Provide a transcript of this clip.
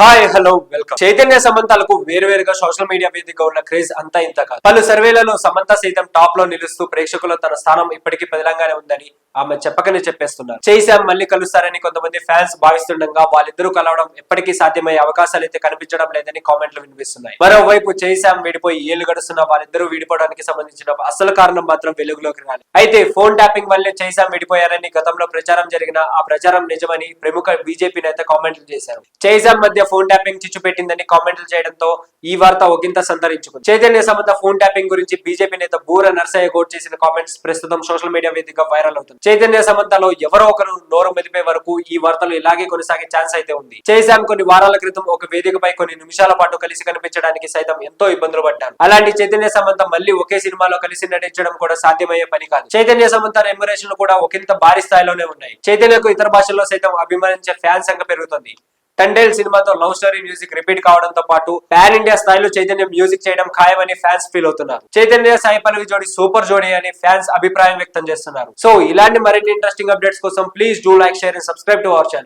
Hi hello welcome. Chaitanya సమంతలకు వేరువేరుగా social media వేదిక ఉన్న క్రేజ్ అంతా ఇంత కాదు. పలు సర్వేలలో సమంత సైతం టాప్ లో నిలుస్తూ ప్రేక్షకులు తన స్థానం ఇప్పటికీ పదిలంగానే ఉందని ఆమె చెప్పకనే చెప్పేస్తున్నారు. చేశాం మళ్ళీ కలుస్తారని కొంతమంది ఫ్యాన్స్ భావిస్తుండగా వాళ్ళిద్దరూ కలవడం ఎప్పటికీ సాధ్యమయ్యే అవకాశాలు అయితే కనిపించడం లేదని కామెంట్లు వినిపిస్తున్నాయి. మరోవైపు చేశాం విడిపోయి ఏళ్లు గడుస్తున్న వాళ్ళిద్దరూ విడిపోవడానికి సంబంధించిన అసలు కారణం మాత్రం వెలుగులోకి రాలి. అయితే ఫోన్ ట్యాపింగ్ వల్లే చేశాం విడిపోయారని గతంలో ప్రచారం జరిగిన ఆ ప్రచారం నిజమని ప్రముఖ బీజేపీ నేత కామెంట్లు చేశారు. చేశాం మధ్య ఫోన్ ట్యాపింగ్ చిచ్చు పెట్టిందని కామెంట్లు చేయడంతో ఈ వార్త ఒకంత సంతరించుకుంది. చైతన్య సమంత ఫోన్ ట్యాపింగ్ గురించి బీజేపీ నేత బూర నర్సయ్య గౌడ్ చేసిన కామెంట్స్ ప్రస్తుతం సోషల్ మీడియా వేదికగా వైరల్ అవుతుంది. చైతన్య సమంతలో ఎవరో ఒకరు నోరు మెదిపే వరకు ఈ వార్తలు ఇలాగే కొనసాగే ఛాన్స్ అయితే ఉంది. చేశాం కొన్ని వారాల క్రితం ఒక వేదికపై కొన్ని నిమిషాల పాటు కలిసి కనిపించడానికి సైతం ఎంతో ఇబ్బందులు పడ్డారు. అలాంటి చైతన్య సమంత మళ్ళీ ఒకే సినిమాలో కలిసి నటించడం కూడా సాధ్యమయ్యే పని కాదు. చైతన్య సమంత రెమ్యునరేషన్ కూడా ఒకంత భారీ స్థాయిలోనే ఉన్నాయి. చైతన్యకు ఇతర భాషల్లో సైతం అభిమానించే ఫ్యాన్ సంఖ్య పెరుగుతుంది. టండేల్ సినిమాతో లవ్ స్టోరీ మ్యూజిక్ రిపీట్ కావడంతో పాటు పాన్ ఇండియా స్థాయిలో చైతన్య మ్యూజిక్ చేయడం ఖాయమని ఫ్యాన్స్ ఫీల్ అవుతున్నారు. చైతన్య సాయి పల్లవి జోడి సూపర్ జోడి అని ఫ్యాన్స్ అభిప్రాయం వ్యక్తం చేస్తున్నారు. సో ఇలాంటి మరిన్ని ఇంట్రెస్టింగ్ అప్డేట్స్ కోసం please do like, share and subscribe to our channel.